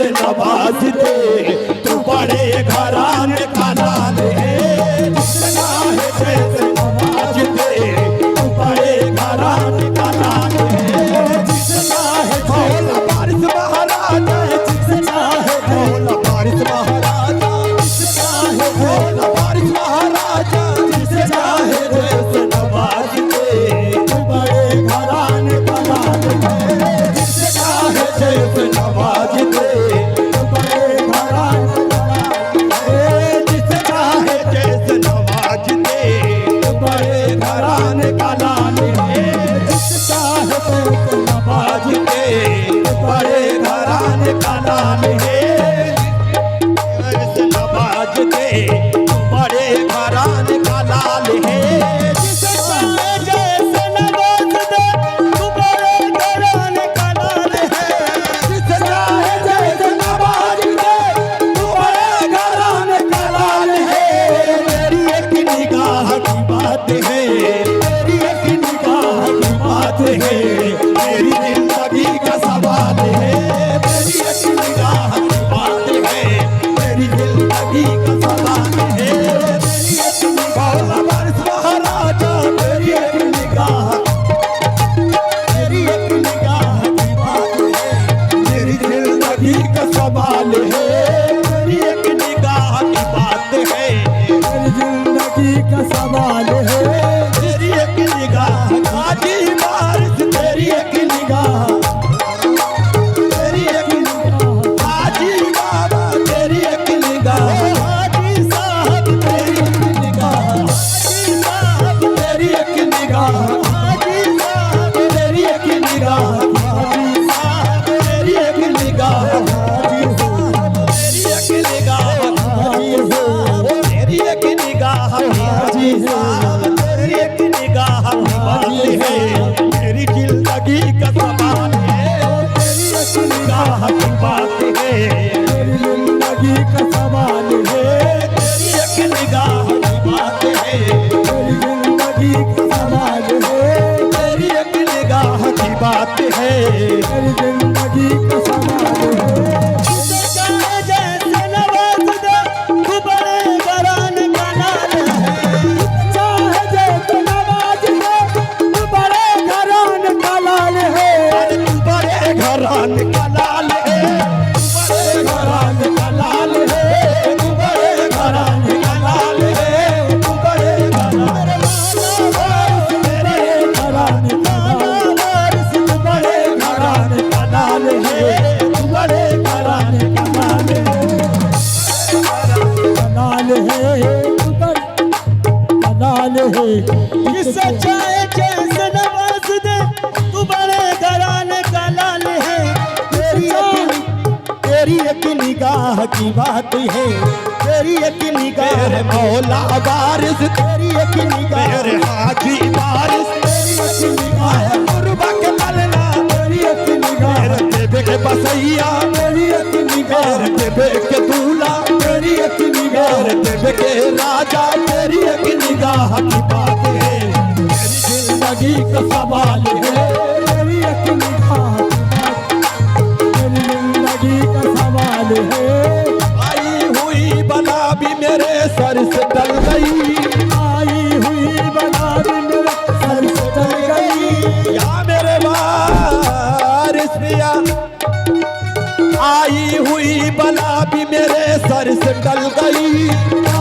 जैसे नवाज दे, तू बड़े घराने का लाल है। जिसका है जैसे नवाज दे, तू बड़े घराने का लाल है। जिसका है भोला बारिश महाराजा, जिसका है भोला बारिश महाराजा, जिसका है भोला बारिश महाराजा, जिसका है जैसे नवाज दे, तू बड़े घराने का लाल है। जिसका है जैसे नवाज दे, तू बड़े घराने का लाल है। जिसका है जैसे नवाज दे, तू बड़े घराने का लाल है। जिसका है जैसे नवाज दे, तू बड़े घराने का लाल है। जैसे नवाज दे, तू बड़े घराने का लाल है। जिसका है जैसे नवाज दे, तू बड़े घराने का लाल है। जिसका है जैसे नवाज दे, तू बड़े घराने का लाल है। मेरी एक निगाह की बात है, मेरी एक निगाह की बात है, मेरी जिंदगी का सवाल है। मेरी एक निगाह की बात है, मेरी जिंदगी का सवाल है। मेरी एक निगाह बारिश महाराजा, मेरी एक निगाह, मेरी एक निगाह की बात है, मेरी जिंदगी का सवाल है। मेरी एक निगाह की बात है, मेरी जिंदगी का सवाल है। तेरी एक निगाह काजी बारिश, तेरी एक निगाह, तेरी एक निगाह काजी बाबा, तेरी एक निगाह हाजी साहब, तेरी एक निगाह हाजी साहब, तेरी एक निगाह हाजी साहब, तेरी एक निगाह हाजी साहब, तेरी एक निगाह हाजी साहब, तेरी एक निगाह हाजी साहब, तेरी एक निगाह हाजी साहब, तेरी एक निगाह हाजी है। मेरी जिंदगी का सवाल है, तेरी एक निगाह की बात है, मेरी जिंदगी का सवाल है। तेरी एक निगाह की बात है, मेरी जिंदगी का सवाल है। तेरी एक निगाह की बात है, मेरी जिंदगी का सवाल है। जिसका है जैसे नवाज दे, तू बड़े घराने का लाल है। जिसका है जैसे नवाज दे, तू बड़े घराने का लाल है। तू बड़े घराने का लाल है, तू बड़े घराने का लाल है, तू बड़े घराने का लाल है, तू बड़े घराने का वारिस, मेरे घराने का वारिस, तू बड़े घराने का लाल है, तू बड़े घराने का लाल है, तू बड़े लाल है। जिससे चाहे जैसे नवाज दे, तू बड़े घराने का लाल है। तेरी एक निगाह की बात है, तेरी एक निगाह मौला बारिश, तेरी एक निगाह मेरे हाजी बारिश, तेरी एक निगाह गुरबा के मलना, तेरी एक निगाह बेबे के बसैया, तेरी एक निगाह बेबे के दूल्हा, तेरी एक निगाह बेबे के राजा, तेरी एक निगाह की बात है, मेरी जिंदगी का सवाल है। तेरी एक निगाह की बात, मेरी जिंदगी का सवाल है। आई हुई बला भी मेरे सर से टल गई, आई हुई बला भी मेरे सर से टल गई। या मेरे वारिस पिया, आई हुई बला भी मेरे सर से टल गई,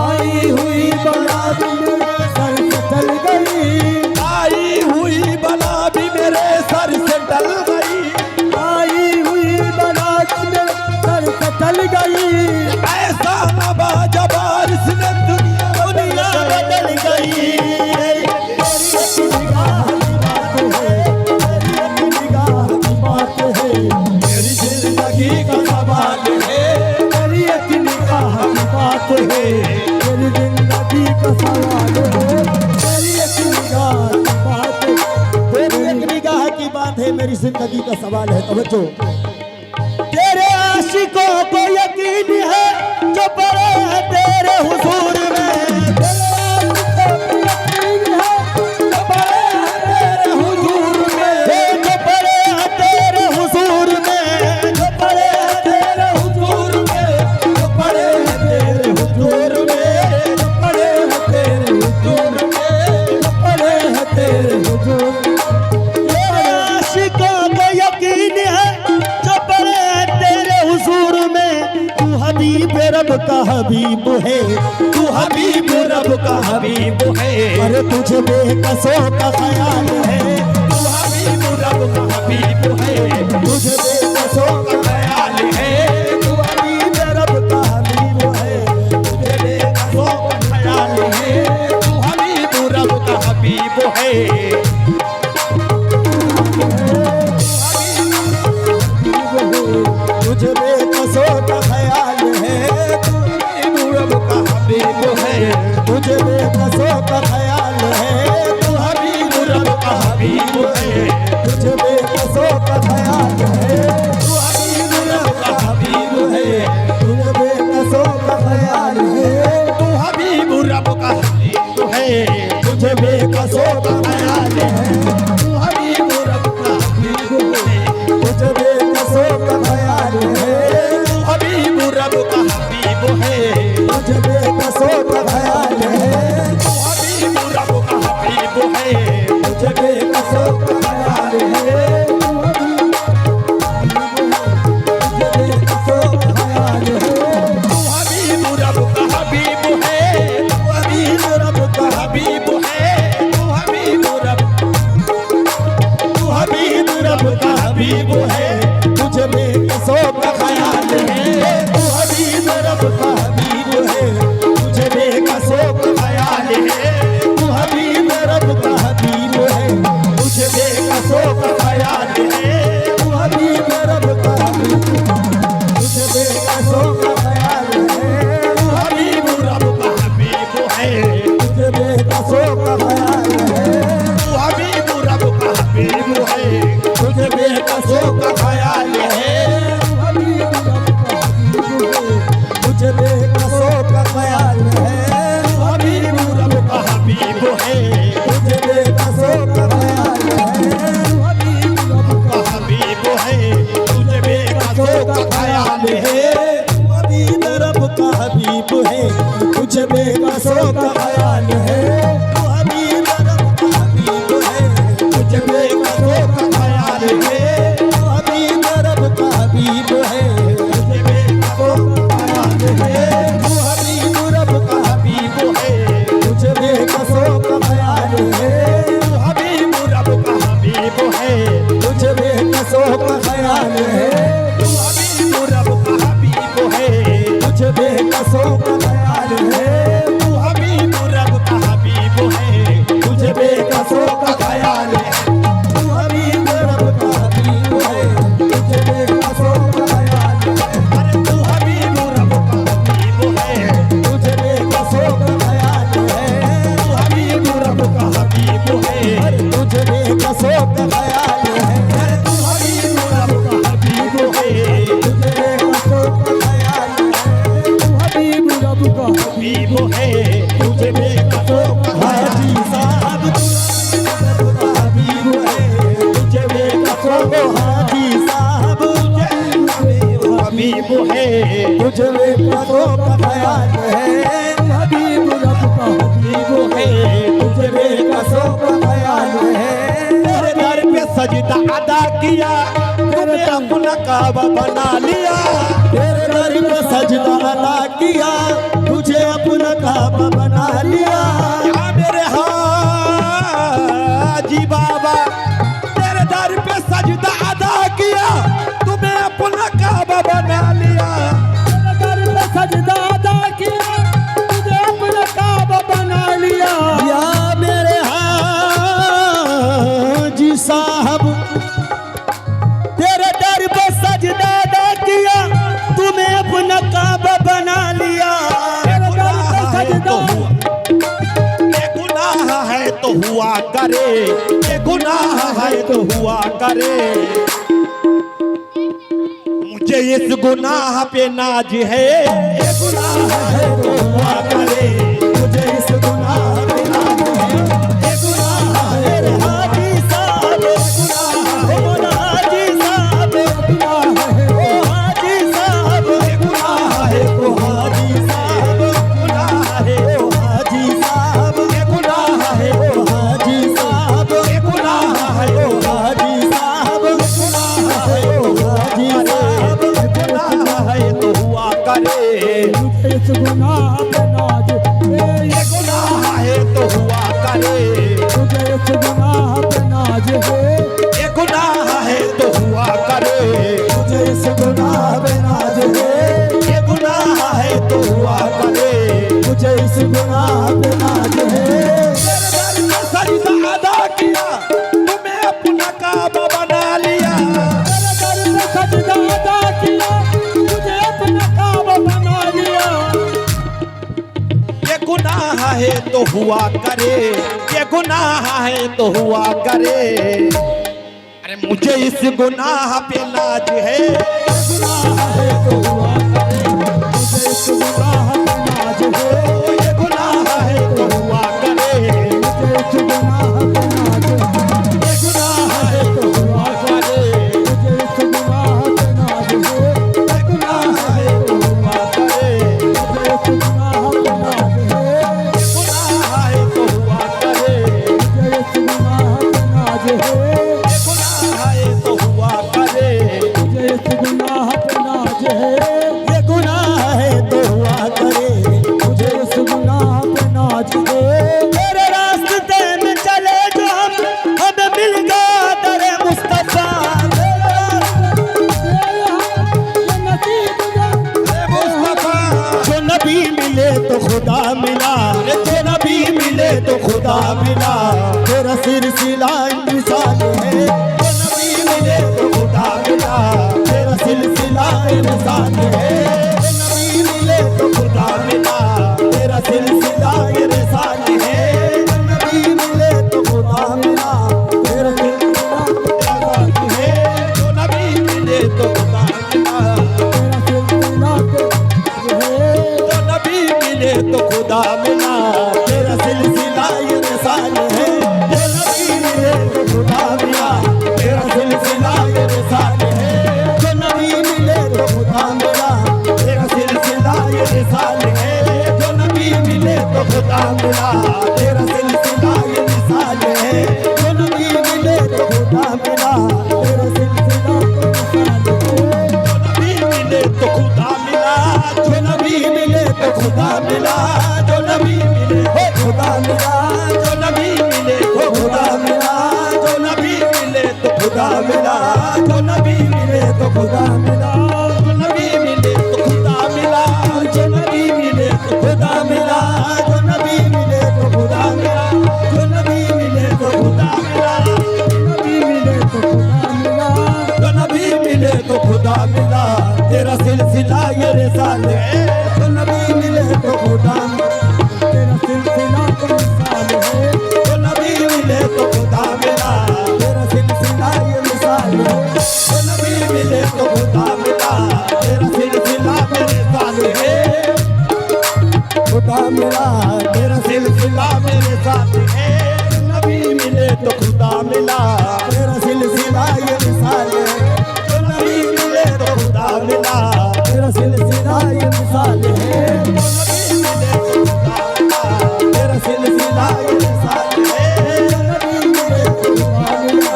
आई हुई बला भी मेरे सर से टल गई, आई हुई बला भी मेरे सर से टल गई, आई हुई बला भी मेरे सर से टल गई। ऐसा नवाजा बारिश ने दुनिया बदल गई। तेरी एक निगाह की बात है, तेरी एक निगाह की बात है, मेरी जिंदगी का सवाल है। तेरी एक निगाह की बात है, मेरी जिंदगी का सवाल है। तेरी एक निगाह की बात है, तेरी एक निगाह की बात है, मेरी जिंदगी का सवाल है। तवज्जो, तेरे आशिकों को यकीन है जो पड़े हैं तेरे हुजूर में, तेरे आशिकों को यकीन है जो पड़े हैं तेरे हुजूर में, जो पड़े हैं तेरे हुजूर में, जो पड़े हैं तेरे हुजूर हबीब रब का हबीब है, तू हबीब रब का हबीब है। अरे तुझे बेकसों का ख्याल है, तू हबीब रब का हबीब है। तुझे बेकसों का ख्याल है, तू हबीब रब का हबीब है। तुझे बेकसों का ख्याल है, तू हबीब रब का हबीब है। तुझे बेकसों का ख्याल है, तू हबीब रब का हबीब है। तुझे बेकसों का ख्याल है, तू हबीब रब का हबीब है। तुझे बेकसों का ख्याल है, तू हबीब रब का हबीब है। तुझे बेकसों का ख्याल है, तू हबीब रब का हबीब है। तुझे बेकसों का ख्याल है, तू हबीब रब का हबीब है। तुझे बेकसों का ख्याल है, तू हबीब रब का हबीब है। तुझे बेकसों का ख्याल है, तू हबीब रब का हबीब है। तुझे बेकसों का ख्याल है, तू बेकसों का ख्याल है। तू हबीब रब का हबीब है, तू हबीब रब का हबीब है। तू हबीब रब, तू हबीब रब का हबीब है। तुझे बेकसों का ख्याल है, तू हबीब रब का हबीब है। तुझे बेकसों का ख्याल है, तू हबीब रब का हबीब है। तुझे बेकसों का ख्याल है, तू हबीब रब का हबीब है। तुझे बेकसों का ख्याल है, तू हबीब रब का हबीब है। तुझे बेकसों का ख्याल है, तू हबीब रब का हबीब है। तुझे बेकसों का ख्याल है, तू हबीब रब का हबीब है। तुझे बेकसों का ख्याल है, तू हबीब रब का हबीब है। तुझे बेकसों का ख्याल है, तू हबीब रब का हबीब है। तुझे बेकसों का ख्याल है, तू हबीब रब का हबीब है। तुझे बेकसों का ख्याल है, तू हबीब रब का हबीब है। तुझे बेकसों का ख्याल है, तू हबीब रब का हबीब है। तुझे बेकसों का ख्याल है, तू हबीब रब का हबीब है। तुझे बेकसों का ख्याल है, तू हबीब रब का हबीब है। तुझे बेकसों का ख्याल है, तू हबीब रब का हबीब है। तुझे बेकसों का ख्याल है, तू हबीब रब का हबीब है। तुझे बेकसों का ख्याल है, तू हबीब रब का हबीब है। तुझे बेकसों का ख्याल है, अरे तू हबीब रब का हबीब है। तुझे बेकसों का ख्याल है, तू हबीब रब का हबीब है। अरे तुझे बेकसों का ख्याल है, अरे तू हबीब रब का हबीब है। तुझे बेकसों का ख्याल है, तू हबीब रब का हबीब है। तुझे बेकसों का हाजी साहब तू रब का हबीब है। तुझे बेकसों का हाजी साहब हबीब है। तुझे बेकसों का ख्याल है, तू हबीब रब का हबीब है। तुझे बेकसों का ख्याल है, तेरे दर पे सजदा अदा किया, तूने अपना काबा बना लिया। तेरे दर पे सजदा अदा किया, तुझे अपना काबा बना लिया। या मेरे हाजी बाबा, तेरे दर पे सजदा अदा किया, तुम्हें अपना काबा बना लिया। तेरे दर पे सजदा अदा किया, तुझे अपना काबा बना लिया। या मेरे हाजी साहब, तेरे दर पे सजदा अदा किया, तुम्हें अपना काबा बना लिया। तेरे दर पे सजदा, ये गुनाह है तो हुआ करे, ये गुनाह है तो हुआ करे। मुझे इस गुनाह पे नाज है, ये गुनाह है तो हुआ करे। मुझे इस गुनाह पे नाज है, ये गुनाह है रे हाजी साहब। गुनाह है मोला हाजी साहब, गुनाह है ओ हाजी साहब। ये गुनाह है तो हाजी साहब, गुनाह है ओ हाजी साहब। ये गुनाह है ओ हाजी साहब, ये गुनाह है ओ हाजी साहब। गुनाह है ओ हाजी साहब, गुनाह है तो हुआ करे। गुनाह पे नाज ये गुनाह है तो हुआ करे, तुझे इस गुनाह पे नाज है, ये गुनाह है तो हुआ करे, तुझे इस गुनाह पे नाज है, ये गुनाह है तो हुआ करे, तुझे इस गुनाह पे नाज है। तेरे दर में सजदा अदा किया, तुम्हें अपना काबा बना लिया, तेरे दर में सजदा अदा किया, तुझे अपना काबा बना लिया। ये गुनाह है तो हुआ करे, ये गुनाह है तो हुआ करे, अरे मुझे इस गुनाह पे नाज है, गुनाह है तो हुआ करे, मुझे इस गुनाह पे नाज है, ये गुनाह है तो हुआ करे, मुझे इस गुनाह पे नाज है, ये गुनाह है तो हुआ करे, मुझे इस गुनाह पे नाज है, ये गुनाह है तो हुआ करे, मुझे इस गुनाह पे नाज है, गुनाह है तो हुआ करे, मुझे इस गुनाह पे नाज है, गुनाह है तो हुआ करे, मुझे इस गुनाह पे नाज है, ये गुनाह है तो हुआ करे, मुझे इस गुनाह पे नाज है। तेरे रास्ते में चले जो हम, हमें मिल गया दरे मुस्तफा, जो नबी मिले तो खुदा मिला, जो नबी मिले तो खुदा मिला, तेरा सिलसिला इंसान है, जो नबी मिले तो खुदा मिला, तेरा सिलसिला इंसान है, जो नबी मिले तो खुदा मिला, तेरा सिलसिला इंसान है, जो नबी मिले तो खुदा मिला, तेरा सिलसिला इंसान है, जो नबी मिले तो खुदा मिला, तेरा सिलसिला है, जो नबी मिले तो खुदा मिला, तेरा सिलसिला इंसान है, जो नबी मिले तो खुदा मिला, तेरा सिलसिला इंसान है, जो नबी मिले तो खुदा मिला, तेरा सिलसिला इंसान है, जो नबी मिले तो खुदा मिला, तेरा सिलसिला इंसान है, जो नबी मिले तो खुदा मिला, तेरा सिलसिला इंसान है, जो नबी मिले तो खुदा मिला, जो नबी मिले तो खुदा मिला, जो नबी मिले तो खुदा मिला, जो नबी मिले तो खुदा मिला, जो नबी मिले तो खुदा मिला, जो नबी मिले तो खुदा मिला, जो नबी मिले तो खुदा मिला, जो नबी मिले तो खुदा मिला, जो नबी मिले तो खुदा मिला, जो नबी मिले तो खुदा मिला, नबी मिले तो खुदा मिला, जो नबी मिले तो खुदा मिला, तेरा सिलसिला ये रिसाल है, जो नबी मिले तो खुदा मिला, तेरा सिलसिला तो मिसाल है, जो नबी मिले तो खुदा मिला, तेरा सिलसिला ये मिसाल है, जो नबी मिले तो खुदा मिला, तेरा सिलसिला मेरे साथ है, खुदा मिला, तेरा सिलसिला मेरे साथ है, नबी मिले तो खुदा मिला, तेरा सिलसिला ये मिसाल है, जो नबी मिले तो खुदा मिला, तेरा सिलसिला ये मिसाल है, जो नबी मिले तो खुदा मिला, तेरा सिलसिला ये मिसाल है, जो नबी मिले तो खुदा मिला,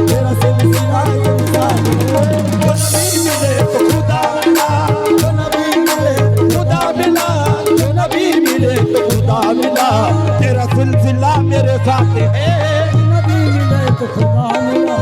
तेरा सिलसिला ये मिसाल है, जो नबी मिले तो खुदा मिला, जो नबी मिले तो खुदा मिला, जो नबी मिले तो खुदा मिला, तेरा सिलसिला मेरे साथ है, नबी मिले तो खुदा मिला।